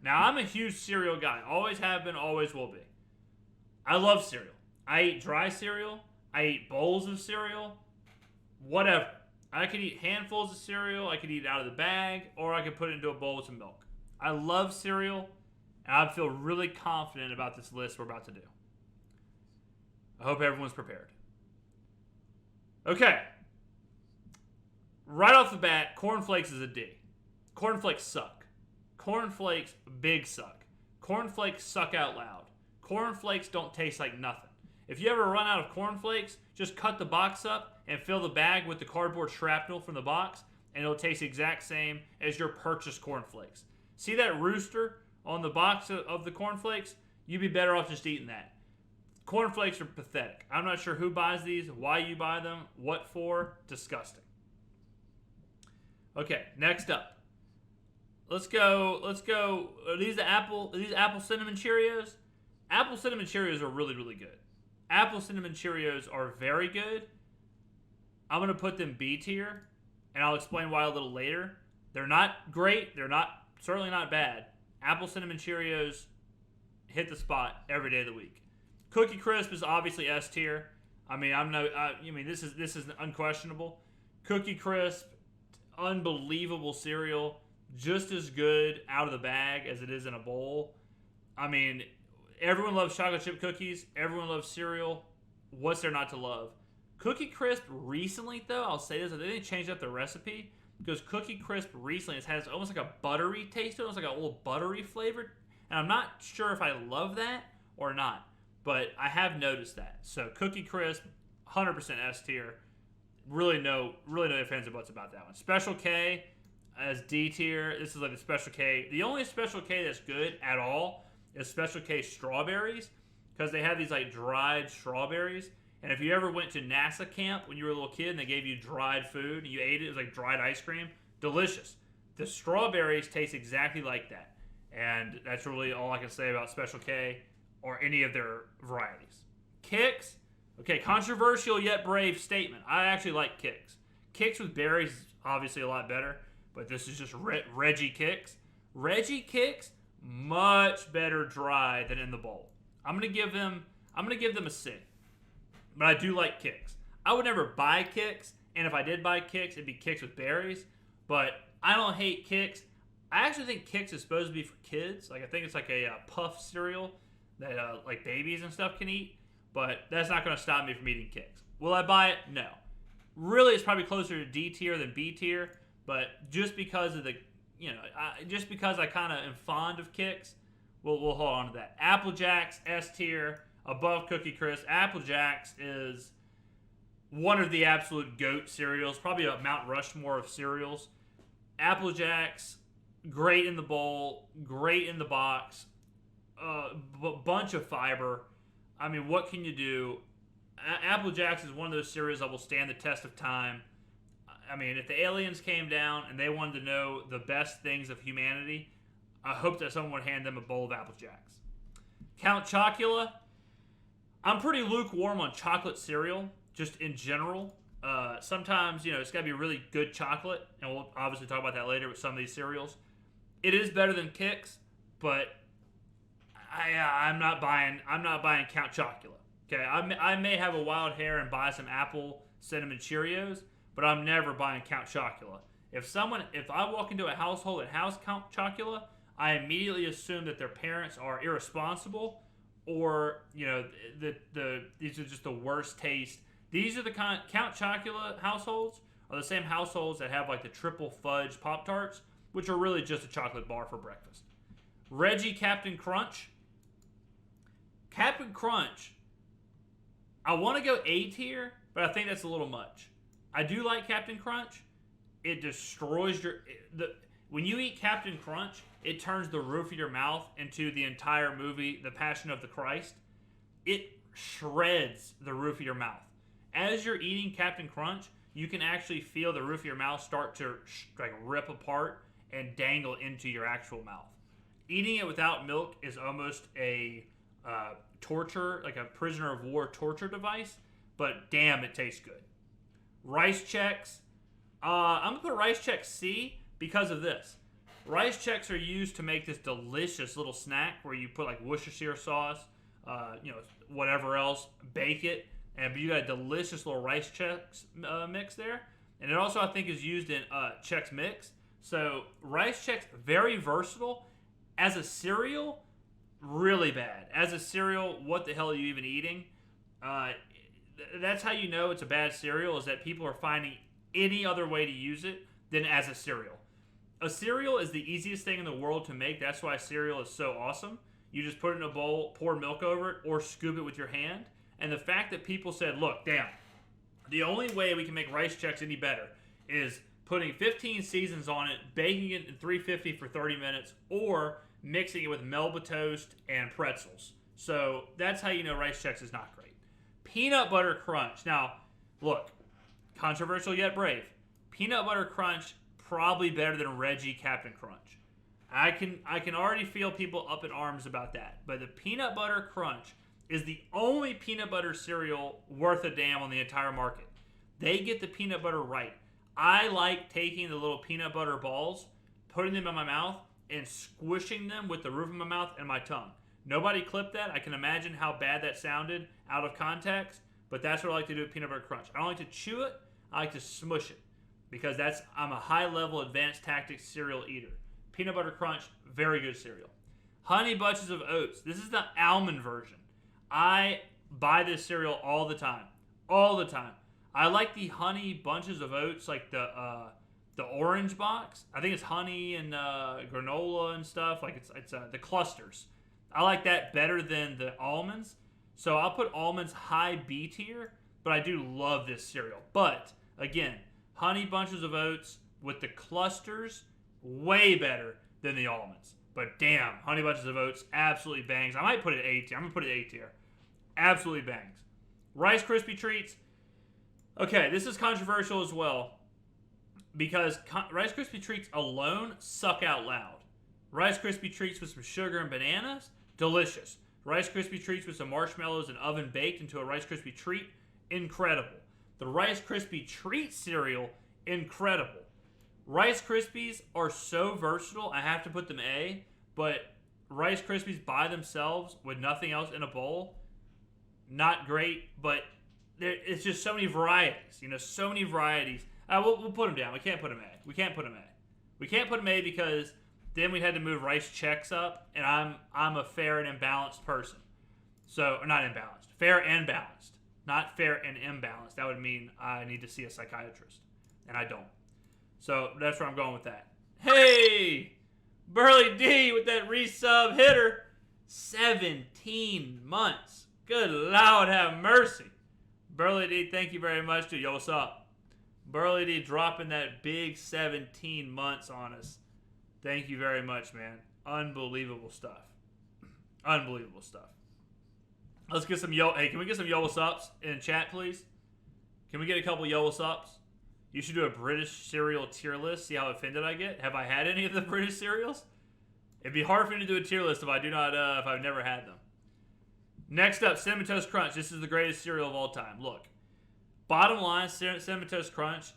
Now, I'm a huge cereal guy. Always have been, always will be. I love cereal. I eat dry cereal. I eat bowls of cereal. Whatever. I could eat handfuls of cereal. I could eat it out of the bag, or I could put it into a bowl with some milk. I love cereal, and I feel really confident about this list we're about to do. I hope everyone's prepared. Okay. Right off the bat, cornflakes is a D. Cornflakes suck. Cornflakes big suck. Cornflakes suck out loud. Cornflakes don't taste like nothing. If you ever run out of cornflakes, just cut the box up and fill the bag with the cardboard shrapnel from the box, and it'll taste the exact same as your purchased cornflakes. See that rooster on the box of the cornflakes? You'd be better off just eating that. Cornflakes are pathetic. I'm not sure who buys these, why you buy them, what for. Disgusting. Okay, next up. Let's go. Are these apple cinnamon Cheerios? Apple cinnamon Cheerios are really, really good. Apple cinnamon Cheerios are very good. I'm going to put them B tier, and I'll explain why a little later. They're not great. They're certainly not bad. Apple cinnamon Cheerios hit the spot every day of the week. Cookie Crisp is obviously S tier. I mean, this is unquestionable. Cookie Crisp, unbelievable cereal, just as good out of the bag as it is in a bowl. I mean, everyone loves chocolate chip cookies. Everyone loves cereal. What's there not to love? Cookie Crisp recently, though, I'll say this, they didn't change up the recipe, because Cookie Crisp recently has almost like a buttery taste to it, almost like a little buttery flavor, and I'm not sure if I love that or not, but I have noticed that. So Cookie Crisp, 100% S tier. Really no ifs, ands, or buts about that one. Special K as D tier. This is like the Special K. The only Special K that's good at all is Special K strawberries, because they have these like dried strawberries. And if you ever went to NASA camp when you were a little kid and they gave you dried food and you ate it, it was like dried ice cream. Delicious. The strawberries taste exactly like that. And that's really all I can say about Special K or any of their varieties. Kix. Okay, controversial yet brave statement. I actually like Kix. Kix with berries is obviously a lot better, but this is just Reggie Kix. Reggie Kix, much better dry than in the bowl. I'm gonna give them a C. But I do like Kix. I would never buy Kix, and if I did buy Kix, it'd be Kix with berries. But I don't hate Kix. I actually think Kix is supposed to be for kids. Like, I think it's like a puff cereal that like babies and stuff can eat. But that's not going to stop me from eating Kix. Will I buy it? No. Really, it's probably closer to D tier than B tier. But just because of just because I kind of am fond of Kix, we'll hold on to that. Apple Jacks, S tier. Above Cookie Crisp. Apple Jacks is one of the absolute GOAT cereals, probably a Mount Rushmore of cereals. Apple Jacks, great in the bowl, great in the box, bunch of fiber. I mean, what can you do? Apple Jacks is one of those cereals that will stand the test of time. I mean, if the aliens came down and they wanted to know the best things of humanity, I hope that someone would hand them a bowl of Apple Jacks. Count Chocula. I'm pretty lukewarm on chocolate cereal, just in general. Sometimes, it's got to be really good chocolate, and we'll obviously talk about that later with some of these cereals. It is better than Kix, but I'm not buying Count Chocula. Okay, I may have a wild hair and buy some apple cinnamon Cheerios, but I'm never buying Count Chocula. If I walk into a household that has Count Chocula, I immediately assume that their parents are irresponsible, or these are just the worst taste. These are the Count Chocula households are the same households that have like the triple fudge Pop-Tarts, which are really just a chocolate bar for breakfast. Reggie Captain Crunch. Captain Crunch, I want to go A tier, but I think that's a little much. I do like Captain Crunch. It destroys when you eat Captain Crunch, it turns the roof of your mouth into the entire movie, The Passion of the Christ. It shreds the roof of your mouth. As you're eating Captain Crunch, you can actually feel the roof of your mouth start to rip apart and dangle into your actual mouth. Eating it without milk is almost a torture, like a prisoner of war torture device, but damn, it tastes good. Rice Chex. I'm going to put Rice Chex C because of this. Rice Chex are used to make this delicious little snack where you put like Worcestershire sauce, whatever else, bake it, and you got a delicious little Rice Chex mix there. And it also, I think, is used in Chex Mix. So Rice Chex, very versatile. As a cereal, really bad. As a cereal, what the hell are you even eating? That's how you know it's a bad cereal, is that people are finding any other way to use it than as a cereal. A cereal is the easiest thing in the world to make. That's why cereal is so awesome. You just put it in a bowl, pour milk over it, or scoop it with your hand. And the fact that people said, look, damn, the only way we can make Rice Chex any better is putting 15 seasons on it, baking it in 350 for 30 minutes, or mixing it with Melba toast and pretzels. So that's how you know Rice Chex is not great. Peanut Butter Crunch. Now, look, controversial yet brave. Peanut Butter Crunch, probably better than Reggie Captain Crunch. I can already feel people up in arms about that. But the Peanut Butter Crunch is the only peanut butter cereal worth a damn on the entire market. They get the peanut butter right. I like taking the little peanut butter balls, putting them in my mouth, and squishing them with the roof of my mouth and my tongue. Nobody clipped that. I can imagine how bad that sounded out of context, but that's what I like to do with peanut butter crunch. I don't like to chew it. I like to smush it because I'm a high-level advanced tactics cereal eater. Peanut butter crunch, very good cereal. Honey Bunches of Oats. This is the almond version. I buy this cereal all the time. All the time. I like the Honey Bunches of Oats, like the orange box. I think it's honey and granola and stuff. Like it's the clusters. I like that better than the almonds. So I'll put almonds high B tier, but I do love this cereal. But again, Honey Bunches of Oats with the clusters, way better than the almonds. But damn, Honey Bunches of Oats absolutely bangs. I might put it A tier. I'm gonna put it A tier. Absolutely bangs. Rice Krispie Treats. Okay, this is controversial as well because Rice Krispie Treats alone suck out loud. Rice Krispie Treats with some sugar and bananas, delicious. Rice Krispie Treats with some marshmallows and oven baked into a Rice Krispie Treat, incredible. The Rice Krispie Treat cereal, incredible. Rice Krispies are so versatile, I have to put them A, but Rice Krispies by themselves with nothing else in a bowl, not great, but it's just so many varieties, so many varieties. We'll put them down. We can't put them A. We can't put them A because then we had to move Rice Chex up, and I'm a fair and imbalanced person. So, or not imbalanced. Fair and balanced. Not fair and imbalanced. That would mean I need to see a psychiatrist, and I don't. So, that's where I'm going with that. Hey! Burley D with that resub hitter. 17 months. Good Lord have mercy. Burley D, thank you very much, dude. Yo, what's up? Burley D dropping that big 17 months on us. Thank you very much, man. Unbelievable stuff. Unbelievable stuff. Let's get some hey, can we get some yo what's ups in chat, please? Can we get a couple yo what's ups? You should do a British cereal tier list. See how offended I get. Have I had any of the British cereals? It'd be hard for me to do a tier list if I've never had them. Next up, Cinnamon Toast Crunch. This is the greatest cereal of all time. Look, bottom line, Cinnamon Toast Crunch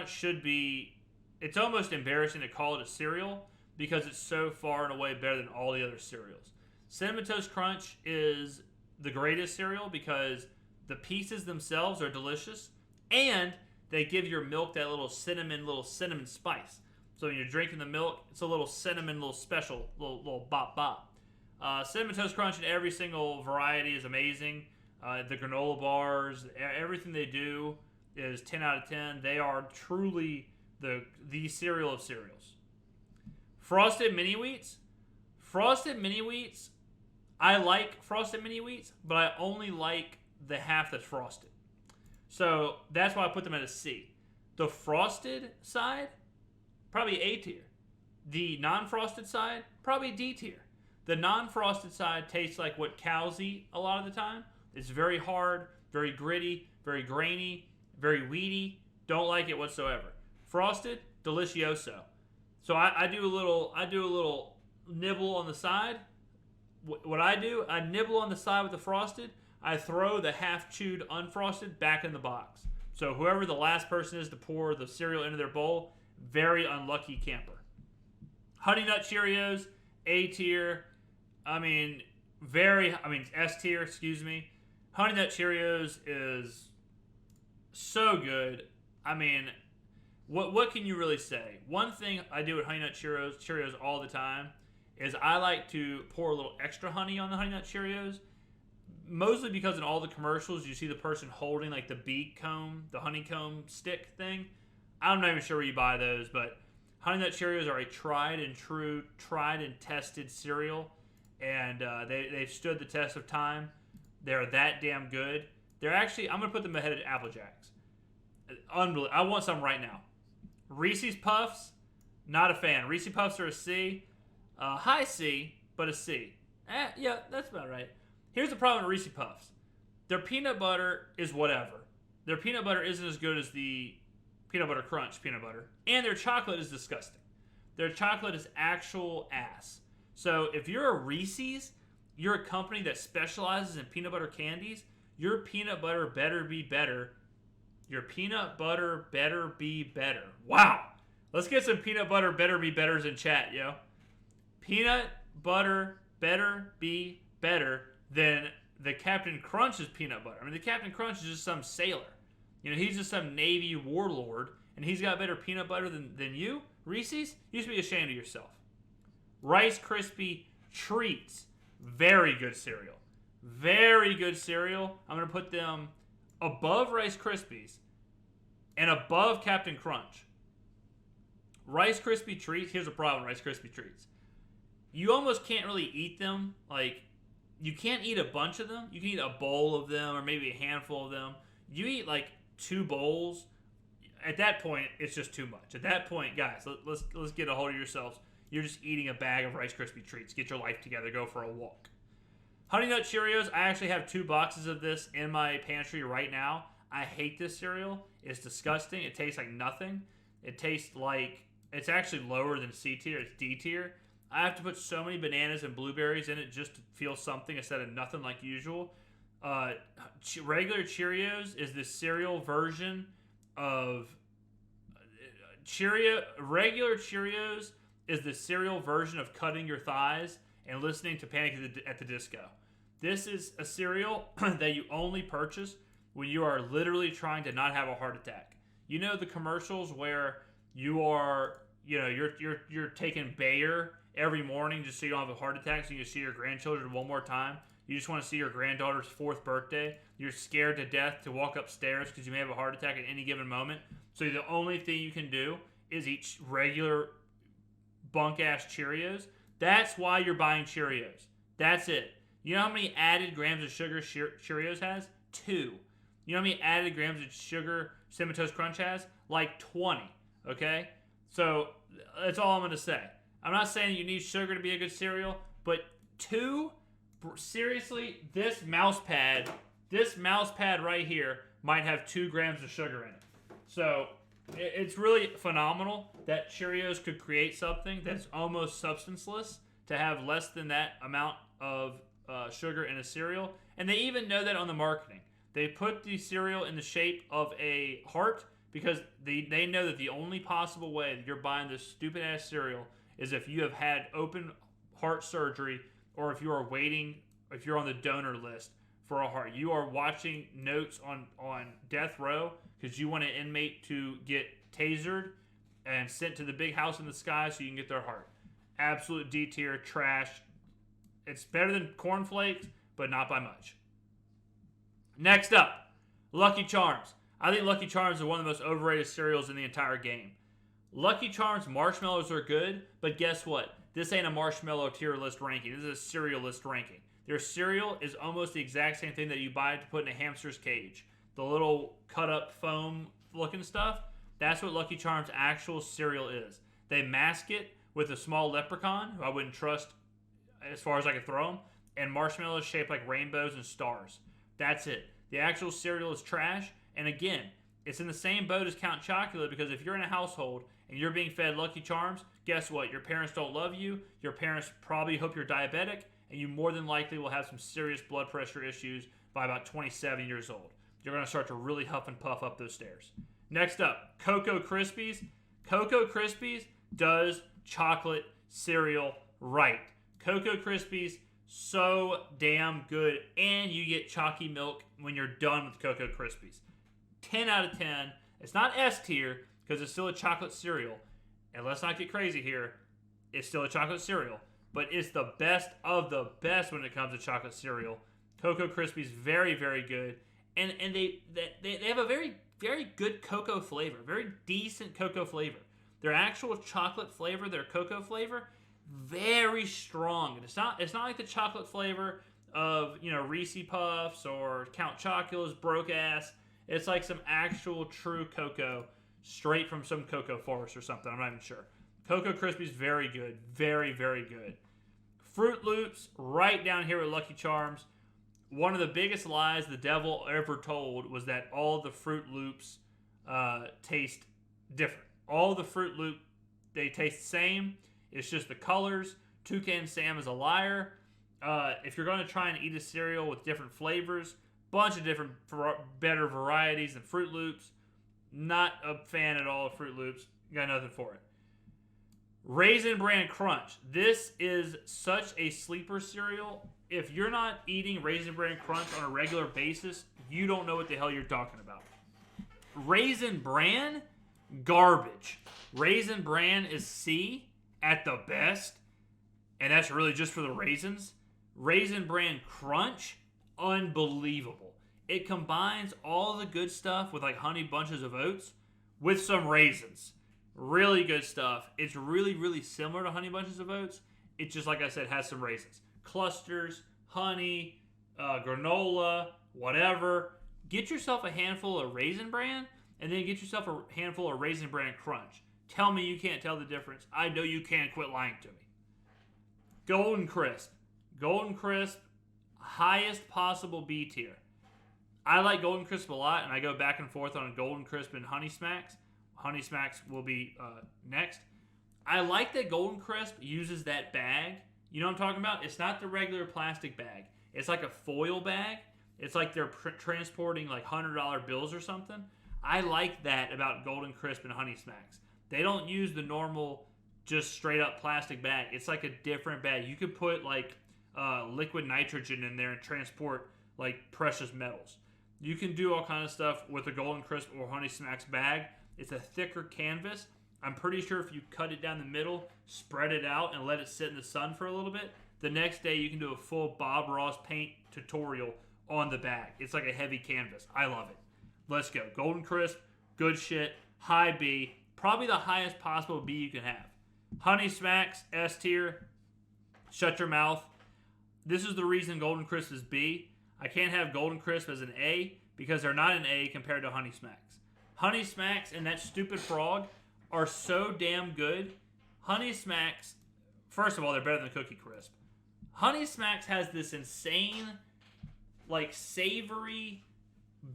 should be. It's almost embarrassing to call it a cereal because it's so far and away better than all the other cereals. Cinnamon Toast Crunch is the greatest cereal because the pieces themselves are delicious and they give your milk that little cinnamon spice. So when you're drinking the milk, it's a little cinnamon, little special, little bop bop. Cinnamon Toast Crunch in every single variety is amazing. The granola bars, everything they do is 10 out of 10. They are truly the cereal of cereals. Frosted Mini Wheats. Frosted Mini Wheats, I like Frosted Mini Wheats, but I only like the half that's frosted. So that's why I put them at a C. The frosted side, probably A tier. The non-frosted side, probably D tier. The non-frosted side tastes like what cows eat a lot of the time. It's very hard, very gritty, very grainy, very weedy. Don't like it whatsoever. Frosted, delicioso. So I do a little nibble on the side. What I do, I nibble on the side with the frosted. I throw the half-chewed unfrosted back in the box. So whoever the last person is to pour the cereal into their bowl, Very unlucky camper. Honey Nut Cheerios, A tier. S tier, excuse me. Honey Nut Cheerios is so good. What can you really say? One thing I do with Honey Nut Cheerios all the time is I like to pour a little extra honey on the Honey Nut Cheerios. Mostly because in all the commercials, you see the person holding like the beak comb, the honeycomb stick thing. I'm not even sure where you buy those, but Honey Nut Cheerios are a tried and tested cereal, and they've stood the test of time. They're that damn good. They're actually, I'm going to put them ahead of Apple Jacks. Unbelievable. I want some right now. Reese's Puffs, not a fan. Reese's Puffs are a C. High C, but a C. Yeah, that's about right. Here's the problem with Reese's Puffs. Their peanut butter is whatever. Their peanut butter isn't as good as the Peanut Butter Crunch peanut butter. And their chocolate is disgusting. Their chocolate is actual ass. So if you're a Reese's, you're a company that specializes in peanut butter candies, your peanut butter better be better. Your peanut butter better be better. Wow. Let's get some peanut butter better be betters in chat, yo. Peanut butter better be better than the Captain Crunch's peanut butter. The Captain Crunch is just some sailor. He's just some Navy warlord, and he's got better peanut butter than you, Reese's? You should be ashamed of yourself. Rice Krispie Treats. Very good cereal. Very good cereal. I'm going to put them above Rice Krispies and above Captain Crunch. Rice Krispie Treats, here's the problem with Rice Krispie Treats. You almost can't really eat them. You can't eat a bunch of them. You can eat a bowl of them or maybe a handful of them. You eat 2 bowls. At that point, it's just too much. At that point, guys, let's get a hold of yourselves. You're just eating a bag of Rice Krispie Treats. Get your life together. Go for a walk. Honey Nut Cheerios, I actually have 2 boxes of this in my pantry right now. I hate this cereal. It's disgusting. It tastes like nothing. It tastes like, it's actually lower than C tier. It's D tier. I have to put so many bananas and blueberries in it just to feel something instead of nothing like usual. Regular Cheerios is the cereal version of Regular Cheerios is the cereal version of cutting your thighs and listening to Panic at the Disco. This is a cereal that you only purchase when you are literally trying to not have a heart attack. The commercials where you're taking Bayer every morning just so you don't have a heart attack, so you can see your grandchildren one more time. You just want to see your granddaughter's 4th birthday. You're scared to death to walk upstairs because you may have a heart attack at any given moment. So the only thing you can do is eat regular bunk-ass Cheerios. That's why you're buying Cheerios. That's it. You know how many added grams of sugar Cheerios has? 2. You know how many added grams of sugar Cinnamon Toast Crunch has? 20. Okay? So that's all I'm going to say. I'm not saying you need sugar to be a good cereal, but 2... Seriously, this mouse pad right here might have 2 grams of sugar in it. So it's really phenomenal that Cheerios could create something that's almost substanceless to have less than that amount of sugar in a cereal. And they even know that on the marketing. They put the cereal in the shape of a heart because they know that the only possible way that you're buying this stupid ass cereal is if you have had open heart surgery or if you are waiting, if you're on the donor list for a heart. You are watching notes on death row because you want an inmate to get tasered and sent to the big house in the sky so you can get their heart. Absolute D tier trash. It's better than Corn Flakes, but not by much. Next up, Lucky Charms. I think Lucky Charms are one of the most overrated cereals in the entire game. Lucky Charms marshmallows are good, but guess what? This ain't a marshmallow tier list ranking. This is a cereal list ranking. Their cereal is almost the exact same thing that you buy to put in a hamster's cage. The little cut-up foam looking stuff, that's what Lucky Charms' actual cereal is. They mask it with a small leprechaun, who I wouldn't trust as far as I could throw them, and marshmallows shaped like rainbows and stars. That's it. The actual cereal is trash, and again, it's in the same boat as Count Chocula because if you're in a household and you're being fed Lucky Charms, guess what? Your parents don't love you, your parents probably hope you're diabetic, and you more than likely will have some serious blood pressure issues by about 27 years old. You're going to start to really huff and puff up those stairs. Next up, Cocoa Krispies. Cocoa Krispies does chocolate cereal right. Cocoa Krispies, so damn good. And you get chalky milk when you're done with Cocoa Krispies. 10 out of 10. It's not S tier because it's still a chocolate cereal. And let's not get crazy here. It's still a chocolate cereal. But it's the best of the best when it comes to chocolate cereal. Cocoa Krispies, very, very good. And they have a very, very good cocoa flavor. Very decent cocoa flavor. Their actual chocolate flavor, their cocoa flavor, very strong. And it's not like the chocolate flavor of, Reese Puffs or Count Chocula's broke ass. It's like some actual true cocoa straight from some cocoa forest or something. I'm not even sure. Cocoa Krispies, very good. Very, very good. Fruit Loops, right down here with Lucky Charms. One of the biggest lies the devil ever told was that all the Fruit Loops taste different. All the Fruit Loop, they taste the same. It's just the colors. Toucan Sam is a liar. If you're going to try and eat a cereal with different flavors, bunch of different better varieties than Fruit Loops. Not a fan at all of Fruit Loops. Got nothing for it. Raisin Bran Crunch. This is such a sleeper cereal. If you're not eating Raisin Bran Crunch on a regular basis, you don't know what the hell you're talking about. Raisin Bran? Garbage. Raisin Bran is C at the best, and that's really just for the raisins. Raisin Bran Crunch? Unbelievable. It combines all the good stuff with like Honey Bunches of Oats with some raisins. Really good stuff. It's really, really similar to Honey Bunches of Oats. It just, like I said, has some raisins. Clusters, honey, granola, whatever. Get yourself a handful of Raisin Bran, and then get yourself a handful of Raisin Bran Crunch. Tell me you can't tell the difference. I know you can't. Quit lying to me. Golden Crisp. Golden Crisp, highest possible B tier. I like Golden Crisp a lot, and I go back and forth on Golden Crisp and Honey Smacks. Honey Smacks will be next. I like that Golden Crisp uses that bag. You know what I'm talking about? It's not the regular plastic bag. It's like a foil bag. It's like they're transporting like $100 bills or something. I like that about Golden Crisp and Honey Smacks. They don't use the normal, just straight up plastic bag. It's like a different bag. You could put like liquid nitrogen in there and transport like precious metals. You can do all kind of stuff with a Golden Crisp or Honey Smacks bag. It's a thicker canvas. I'm pretty sure if you cut it down the middle, spread it out, and let it sit in the sun for a little bit, the next day you can do a full Bob Ross paint tutorial on the bag. It's like a heavy canvas. I love it. Let's go. Golden Crisp, good shit. High B. Probably the highest possible B you can have. Honey Smacks, S tier. Shut your mouth. This is the reason Golden Crisp is B. I can't have Golden Crisp as an A because they're not an A compared to Honey Smacks. Honey Smacks and that stupid frog are so damn good. Honey Smacks, first of all, they're better than Cookie Crisp. Honey Smacks has this insane, like savory,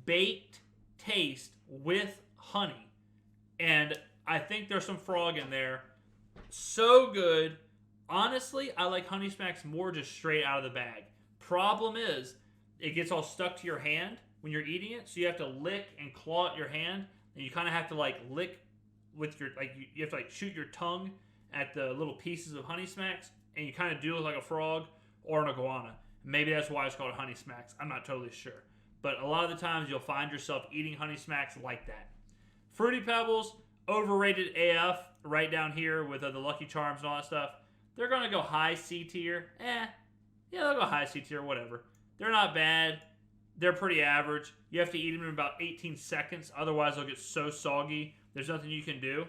baked taste with honey. And I think there's some frog in there. So good. Honestly, I like Honey Smacks more just straight out of the bag. Problem is, it gets all stuck to your hand when you're eating it, so you have to lick and claw at your hand, and you kind of have to like lick with your, like you have to like shoot your tongue at the little pieces of Honey Smacks, and you kind of do it like a frog or an iguana. Maybe that's why it's called Honey Smacks. I'm not totally sure. But a lot of the times you'll find yourself eating Honey Smacks like that. Fruity Pebbles, overrated AF, right down here with the Lucky Charms and all that stuff. They're going to go high C tier. Yeah, they'll go high C tier, whatever. They're not bad. They're pretty average. You have to eat them in about 18 seconds. Otherwise, they'll get so soggy, there's nothing you can do.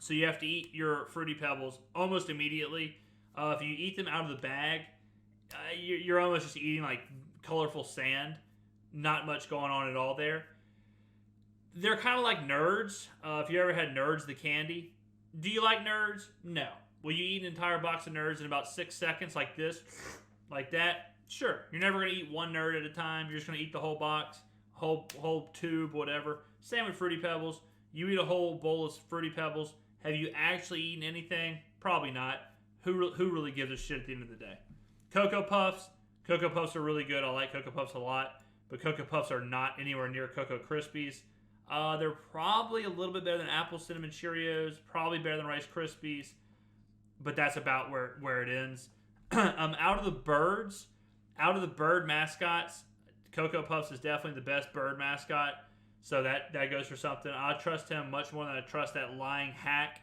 So you have to eat your Fruity Pebbles almost immediately. If you eat them out of the bag, you're almost just eating like colorful sand. Not much going on at all there. They're kind of like Nerds. If you ever had Nerds, the candy. Do you like Nerds? No. Will you eat an entire box of Nerds in about 6 seconds like this? Like that? Sure. You're never going to eat one Nerd at a time. You're just going to eat the whole box, whole tube, whatever. Same with Fruity Pebbles. You eat a whole bowl of Fruity Pebbles. Have you actually eaten anything? Probably not. Who really gives a shit at the end of the day? Cocoa Puffs. Cocoa Puffs are really good. I like Cocoa Puffs a lot. But Cocoa Puffs are not anywhere near Cocoa Krispies. They're probably a little bit better than Apple Cinnamon Cheerios, probably better than Rice Krispies, but that's about where it ends. Out of the bird mascots, Cocoa Puffs is definitely the best bird mascot, so that goes for something. I trust him much more than I trust that lying hack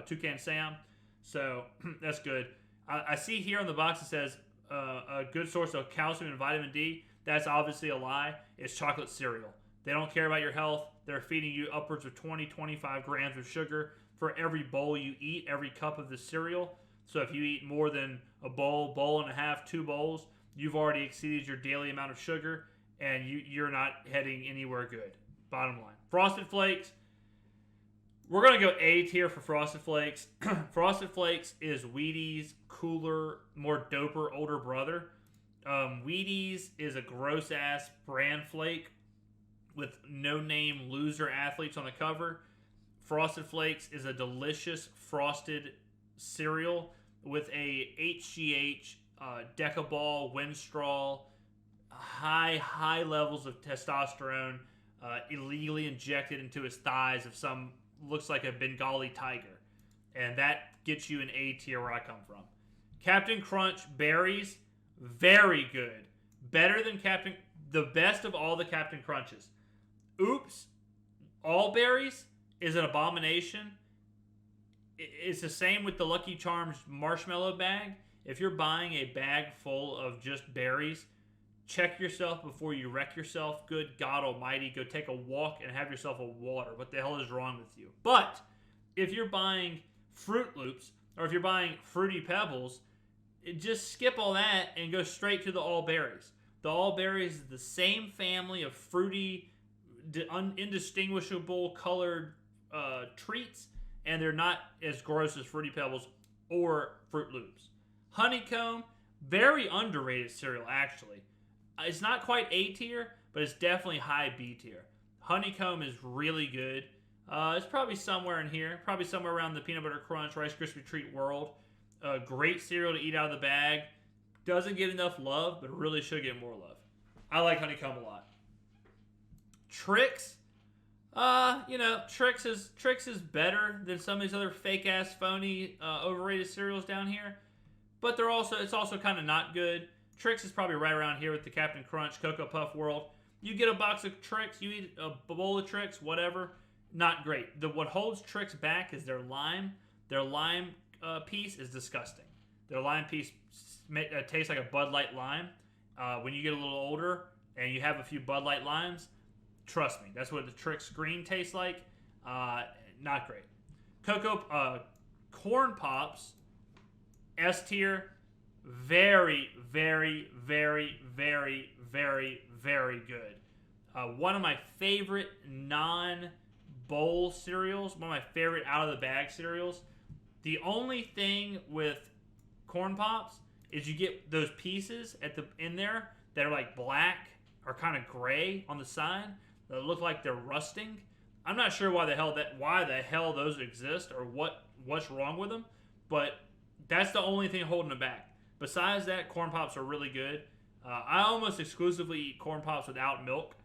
Toucan Sam, so that's good. I see here on the box it says a good source of calcium and vitamin D. That's obviously a lie. It's chocolate cereal. They don't care about your health. They're feeding you upwards of 25 grams of sugar for every bowl you eat, every cup of the cereal. So if you eat more than a bowl and a half, 2 bowls, you've already exceeded your daily amount of sugar, and you're not heading anywhere good. Bottom line. Frosted Flakes. We're going to go A tier for Frosted Flakes. Frosted Flakes is Wheaties' cooler, more doper older brother. Wheaties is a gross-ass bran flake with no-name loser athletes on the cover. Frosted Flakes is a delicious frosted cereal with a HGH, Decaball, Winstraw, high levels of testosterone illegally injected into his thighs of some looks like a Bengali tiger, and that gets you an A tier where I come from. Captain Crunch berries, very good, better than the best of all the Captain Crunches. Oops, all berries is an abomination. It's the same with the Lucky Charms marshmallow bag. If you're buying a bag full of just berries, check yourself before you wreck yourself. Good God Almighty, go take a walk and have yourself a water. What the hell is wrong with you? But if you're buying Fruit Loops or if you're buying Fruity Pebbles, just skip all that and go straight to the all berries. The all berries is the same family of fruity, indistinguishable colored treats, and they're not as gross as Fruity Pebbles or Fruit Loops. Honeycomb, very underrated cereal, actually. It's not quite A tier, but it's definitely high B tier. Honeycomb is really good. It's probably somewhere in here. Probably somewhere around the Peanut Butter Crunch, Rice Krispie Treat world. Great cereal to eat out of the bag. Doesn't get enough love, but really should get more love. I like Honeycomb a lot. Trix. Trix is better than some of these other fake-ass, phony, overrated cereals down here. But it's also kind of not good. Trix is probably right around here with the Captain Crunch, Cocoa Puff world. You get a box of Trix, you eat a bowl of Trix, whatever. Not great. What holds Trix back is their lime. Their lime piece is disgusting. Their lime piece tastes like a Bud Light lime. When you get a little older and you have a few Bud Light limes, trust me, that's what the Trix green tastes like. Not great. Corn Pops, S tier. Very, very, very, very, very, very good. One of my favorite non-bowl cereals. One of my favorite out-of-the-bag cereals. The only thing with Corn Pops is you get those pieces in there that are like black or kind of gray on the side that look like they're rusting. I'm not sure why the hell those exist or what's wrong with them, but that's the only thing holding them back. Besides that, Corn Pops are really good. I almost exclusively eat Corn Pops without milk,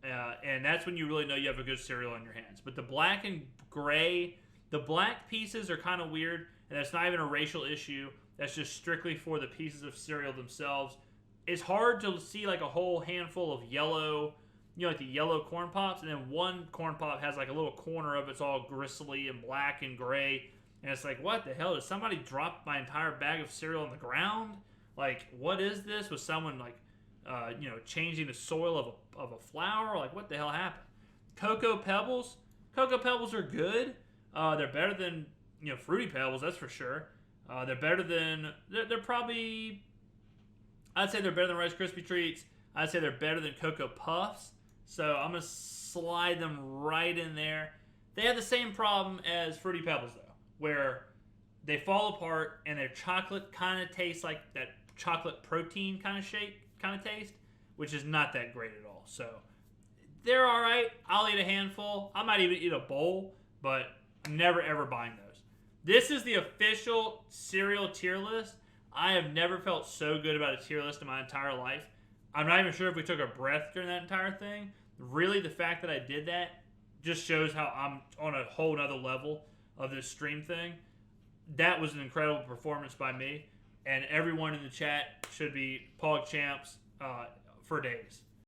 and that's when you really know you have a good cereal in your hands. But the black and gray, the black pieces are kind of weird, and that's not even a racial issue. That's just strictly for the pieces of cereal themselves. It's hard to see like a whole handful of yellow, like the yellow Corn Pops, and then one Corn Pop has like a little corner of it's all gristly and black and gray. And it's like, what the hell? Did somebody drop my entire bag of cereal on the ground? Like, what is this? Was someone, like, changing the soil of a flower? Like, what the hell happened? Cocoa Pebbles. Cocoa Pebbles are good. They're better than, Fruity Pebbles, that's for sure. They're better than... They're probably... I'd say they're better than Rice Krispie Treats. I'd say they're better than Cocoa Puffs. So I'm going to slide them right in there. They have the same problem as Fruity Pebbles, though, where they fall apart and their chocolate kind of tastes like that chocolate protein kind of taste, which is not that great at all. So they're all right. I'll eat a handful. I might even eat a bowl, but I'm never ever buying those. This is the official cereal tier list. I have never felt so good about a tier list in my entire life. I'm not even sure if we took a breath during that entire thing. Really, the fact that I did that just shows how I'm on a whole nother level of this stream thing. That was an incredible performance by me, and everyone in the chat should be Pog champs for days.